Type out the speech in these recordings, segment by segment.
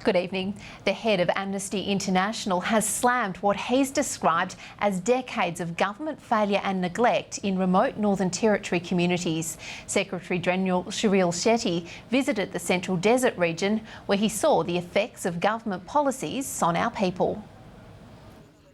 Good evening. The head of Amnesty International has slammed what he's described as decades of government failure and neglect in remote Northern Territory communities. Secretary General Cheryl Shetty visited the Central Desert region where he saw the effects of government policies on our people.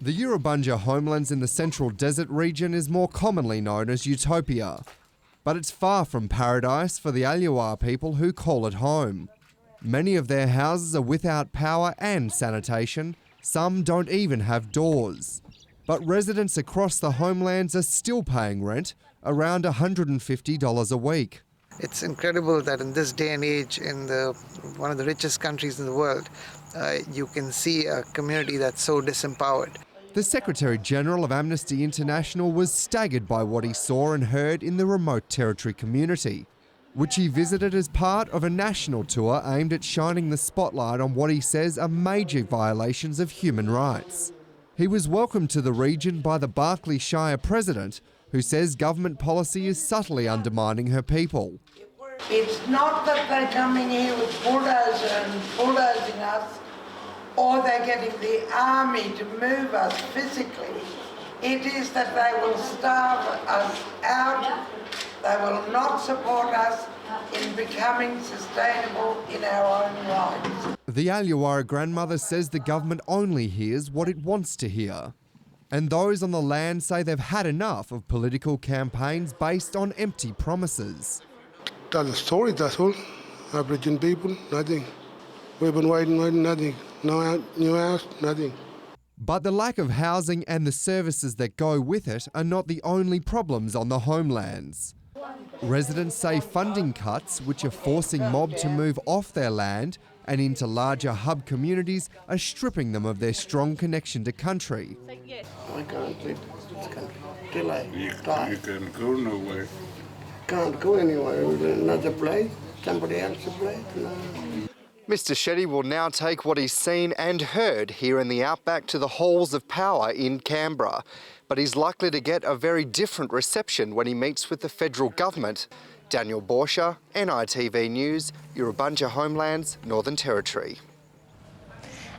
The Urubunja homelands in the Central Desert region is more commonly known as Utopia. But it's far from paradise for the Aliwar people who call it home. Many of their houses are without power and sanitation. Some don't even have doors. But residents across the homelands are still paying rent, around $150 a week. It's incredible that in this day and age, in one of the richest countries in the world, you can see a community that's so disempowered. The Secretary General of Amnesty International was staggered by what he saw and heard in the remote territory community, which he visited as part of a national tour aimed at shining the spotlight on what he says are major violations of human rights. He was welcomed to the region by the Barkly Shire president, who says government policy is subtly undermining her people. It's not that they're coming here with bulldozers and bulldozing us, or they're getting the army to move us physically. It is that they will starve us out. They will not support us in becoming sustainable in our own rights. The Aliwara grandmother says the government only hears what it wants to hear. And those on the land say they've had enough of political campaigns based on empty promises. Tell the story, that's all. Aboriginal people, nothing. We've been waiting, nothing. No new house, nothing. But the lack of housing and the services that go with it are not the only problems on the homelands. Residents say funding cuts, which are forcing mob to move off their land and into larger hub communities, are stripping them of their strong connection to country. I can't leave this country till I die. You can't go nowhere. Can't go anywhere. Another place, somebody else's place. No. Mr. Shetty will now take what he's seen and heard here in the outback to the halls of power in Canberra. But he's likely to get a very different reception when he meets with the federal government. Daniel Borsha, NITV News, Urubunja Homelands, Northern Territory.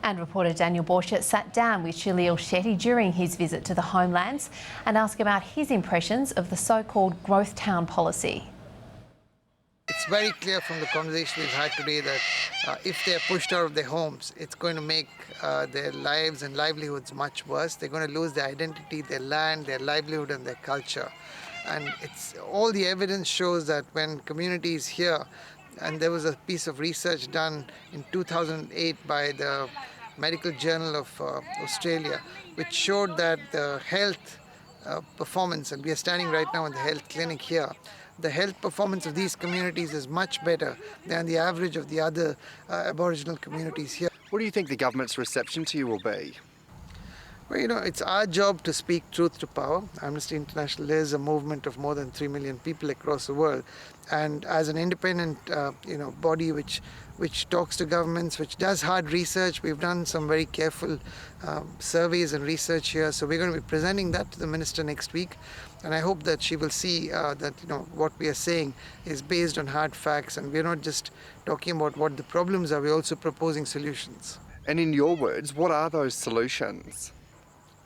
And reporter Daniel Borsha sat down with Cheryl Shetty during his visit to the homelands and asked about his impressions of the so-called growth town policy. It's very clear from the conversation we've had today that if they're pushed out of their homes, it's going to make their lives and livelihoods much worse. They're going to lose their identity, their land, their livelihood and their culture. And all the evidence shows that when communities here, and there was a piece of research done in 2008 by the Medical Journal of Australia, which showed that the health performance, and we are standing right now in the health clinic here, the health performance of these communities is much better than the average of the other Aboriginal communities here. What do you think the government's reception to you will be? Well, it's our job to speak truth to power. Amnesty International is a movement of more than 3 million people across the world. And as an independent, body which talks to governments, which does hard research, we've done some very careful surveys and research here. So we're going to be presenting that to the Minister next week. And I hope that she will see that what we are saying is based on hard facts, and we're not just talking about what the problems are, we're also proposing solutions. And in your words, what are those solutions?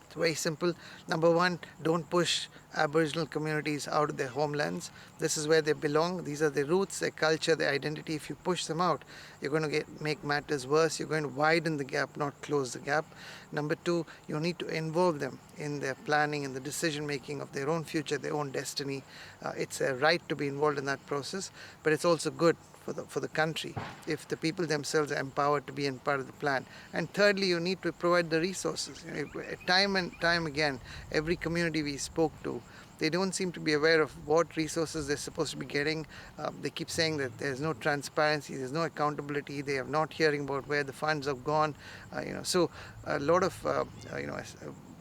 It's very simple. Number one, don't push Aboriginal communities out of their homelands. This is where they belong. These are their roots, their culture, their identity. If you push them out, you're going to make matters worse. You're going to widen the gap, not close the gap. Number two, you need to involve them in their planning and the decision making of their own future, their own destiny. It's a right to be involved in that process, but it's also good for the country if the people themselves are empowered to be in part of the plan. And thirdly, you need to provide the resources. Time and time again, every community we spoke to, they don't seem to be aware of what resources they're supposed to be getting. They keep saying that there's no transparency, there's no accountability, they are not hearing about where the funds have gone. So a lot of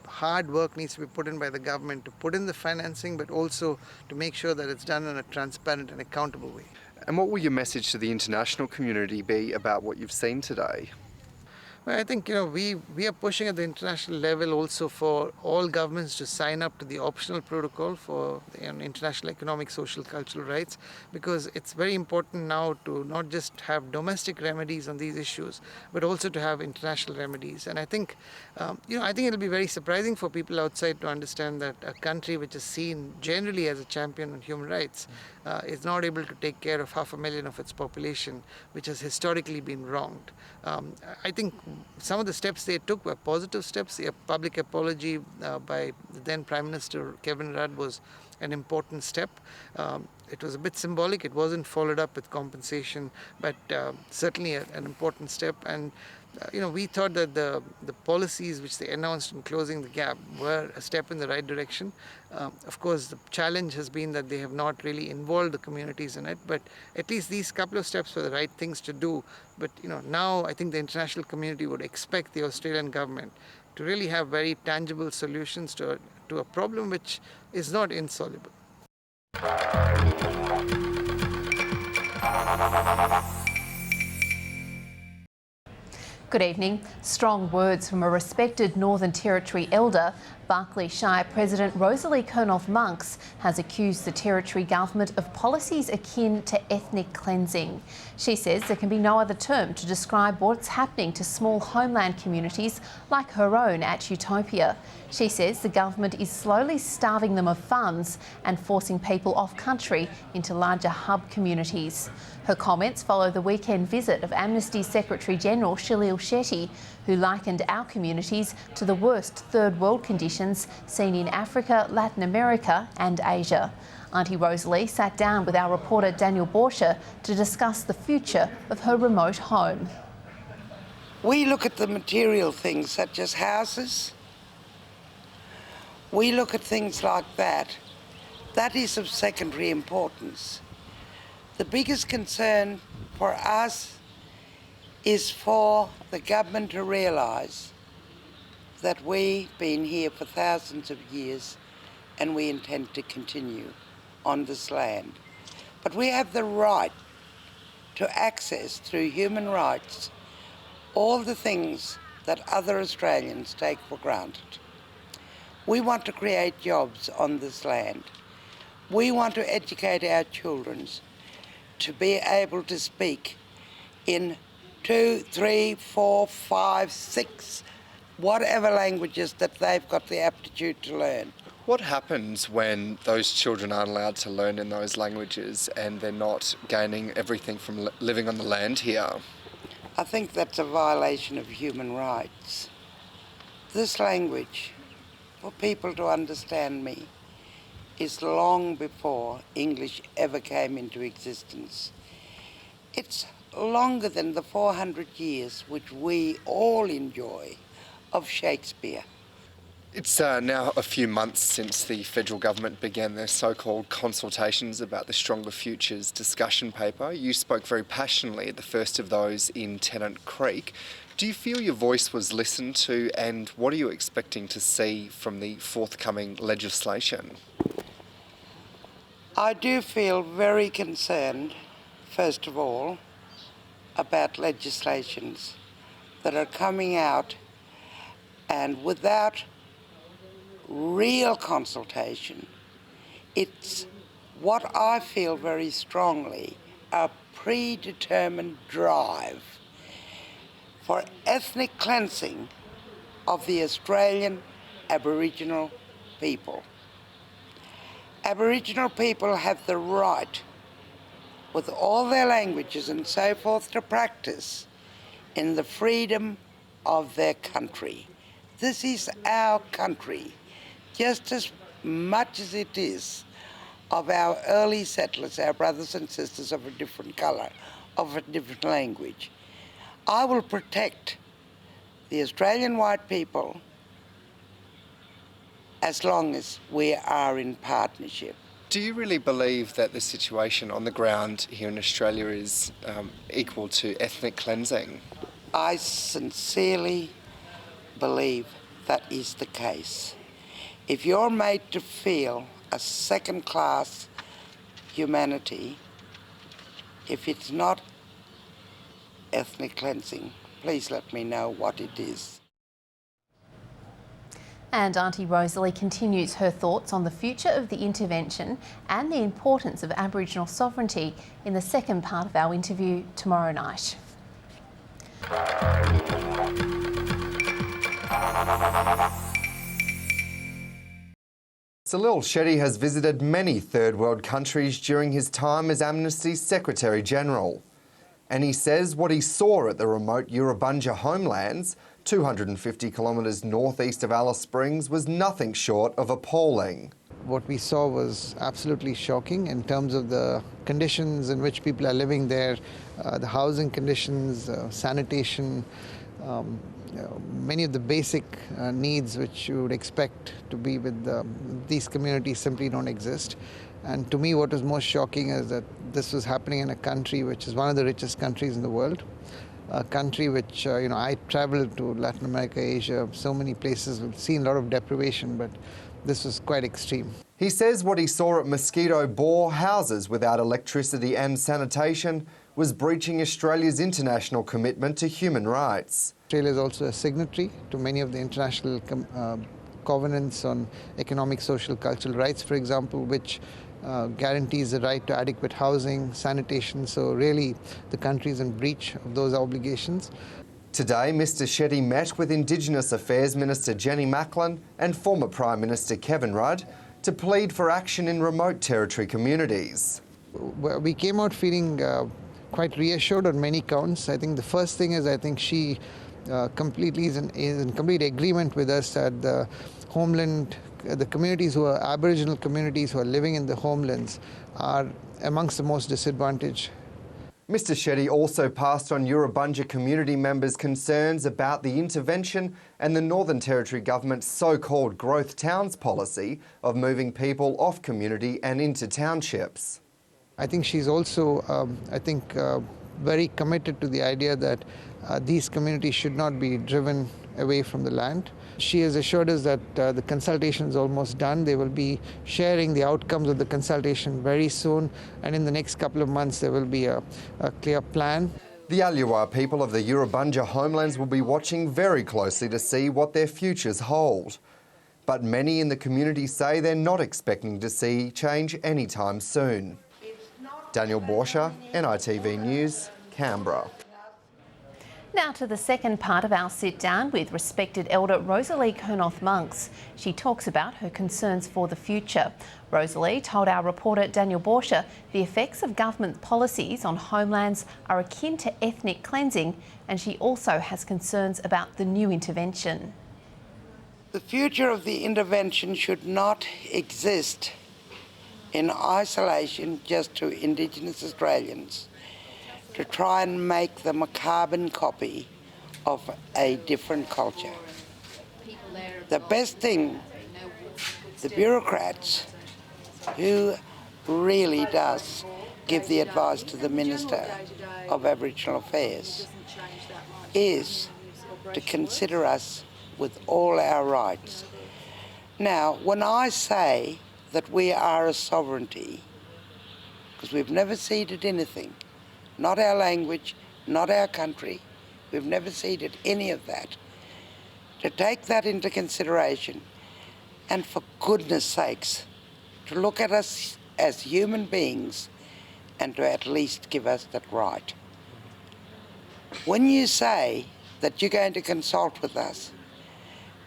hard work needs to be put in by the government to put in the financing, but also to make sure that it's done in a transparent and accountable way. And what will your message to the international community be about what you've seen today? Well, I think we are pushing at the international level also for all governments to sign up to the optional protocol for international economic, social, cultural rights, because it's very important now to not just have domestic remedies on these issues, but also to have international remedies. And I think I think it'll be very surprising for people outside to understand that a country which is seen generally as a champion on human rights is not able to take care of 500,000 of its population, which has historically been wronged. I think some of the steps they took were positive steps. The public apology by the then Prime Minister Kevin Rudd was an important step. It was a bit symbolic. It wasn't followed up with compensation, but certainly an important step. And we thought that the policies which they announced in closing the gap were a step in the right direction. Of course, the challenge has been that they have not really involved the communities in it, but at least these couple of steps were the right things to do. But now I think the international community would expect the Australian government to really have very tangible solutions to a problem which is not insoluble. Good evening. Strong words from a respected Northern Territory elder. Barkly Shire President Rosalie Kernoth-Monks has accused the Territory government of policies akin to ethnic cleansing. She says there can be no other term to describe what's happening to small homeland communities like her own at Utopia. She says the government is slowly starving them of funds and forcing people off country into larger hub communities. Her comments follow the weekend visit of Amnesty Secretary-General Shilil Shetty, who likened our communities to the worst third world conditions seen in Africa, Latin America and Asia. Auntie Rosalie sat down with our reporter Daniel Borsha to discuss the future of her remote home. We look at the material things such as houses. We look at things like that. That is of secondary importance. The biggest concern for us is for the government to realise that we've been here for thousands of years and we intend to continue on this land. But we have the right to access through human rights all the things that other Australians take for granted. We want to create jobs on this land. We want to educate our children to be able to speak in 2, 3, 4, 5, 6, whatever languages that they've got the aptitude to learn. What happens when those children aren't allowed to learn in those languages and they're not gaining everything from living on the land here? I think that's a violation of human rights. This language, for people to understand me, is long before English ever came into existence. It's longer than the 400 years which we all enjoy of Shakespeare. It's now a few months since the federal government began their so-called consultations about the Stronger Futures discussion paper. You spoke very passionately at the first of those in Tennant Creek. Do you feel your voice was listened to, and what are you expecting to see from the forthcoming legislation? I do feel very concerned, first of all, about legislations that are coming out and without real consultation. It's what I feel very strongly a predetermined drive for ethnic cleansing of the Australian Aboriginal people. Aboriginal people have the right, with all their languages and so forth, to practice in the freedom of their country. This is our country, just as much as it is of our early settlers, our brothers and sisters of a different colour, of a different language. I will protect the Australian white people as long as we are in partnership. Do you really believe that the situation on the ground here in Australia is equal to ethnic cleansing? I sincerely believe that is the case. If you're made to feel a second-class humanity, if it's not ethnic cleansing, please let me know what it is. And Auntie Rosalie continues her thoughts on the future of the intervention and the importance of Aboriginal sovereignty in the second part of our interview tomorrow night. Salil Shetty has visited many third world countries during his time as Amnesty's Secretary General. And he says what he saw at the remote Urubunja homelands, 250 kilometres northeast of Alice Springs, was nothing short of appalling. What we saw was absolutely shocking in terms of the conditions in which people are living there, the housing conditions, sanitation, many of the basic needs which you would expect to be with these communities simply don't exist. And to me, what was most shocking is that this was happening in a country which is one of the richest countries in the world, a country which, I traveled to Latin America, Asia, so many places, we've seen a lot of deprivation, but this was quite extreme. He says what he saw at Mosquito Bore, houses without electricity and sanitation, was breaching Australia's international commitment to human rights. Australia is also a signatory to many of the international covenants on economic, social, cultural rights, for example, which guarantees the right to adequate housing, sanitation. So really, the country is in breach of those obligations. Today, Mr Shetty met with Indigenous Affairs Minister Jenny Macklin and former Prime Minister Kevin Rudd to plead for action in remote territory communities. We came out feeling quite reassured on many counts. I think the first thing is she completely is in complete agreement with us that the homeland, the communities who are Aboriginal communities who are living in the homelands are amongst the most disadvantaged. Mr Shetty also passed on Urubunja community members' concerns about the intervention and the Northern Territory government's so-called growth towns policy of moving people off community and into townships. I think she's also, very committed to the idea that these communities should not be driven away from the land. She has assured us that the consultation is almost done. They will be sharing the outcomes of the consultation very soon, and in the next couple of months there will be a clear plan. The Aliwa people of the Urubunja homelands will be watching very closely to see what their futures hold. But many in the community say they're not expecting to see change anytime soon. Daniel Borsha, NITV News, Canberra. Now to the second part of our sit-down with respected elder Rosalie Kernoth-Monks. She talks about her concerns for the future. Rosalie told our reporter Daniel Borsha the effects of government policies on homelands are akin to ethnic cleansing, and she also has concerns about the new intervention. The future of the intervention should not exist in isolation just to Indigenous Australians, to try and make them a carbon copy of a different culture. The best thing, the bureaucrats who really does give the advice to the Minister of Aboriginal Affairs is to consider us with all our rights. Now, when I say that we are a sovereignty, because we've never ceded anything, not our language, not our country. We've never ceded any of that. To take that into consideration, and for goodness sakes, to look at us as human beings and to at least give us that right. When you say that you're going to consult with us,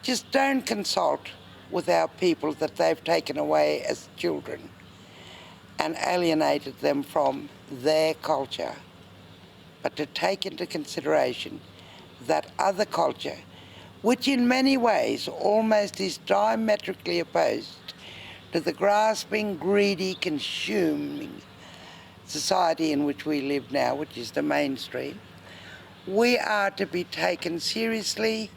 just don't consult with our people that they've taken away as children and alienated them from their culture, but to take into consideration that other culture, which in many ways almost is diametrically opposed to the grasping, greedy, consuming society in which we live now, which is the mainstream. We are to be taken seriously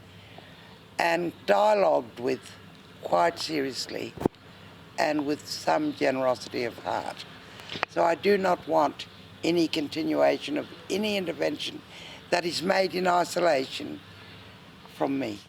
and dialogued with quite seriously and with some generosity of heart. So I do not want any continuation of any intervention that is made in isolation from me.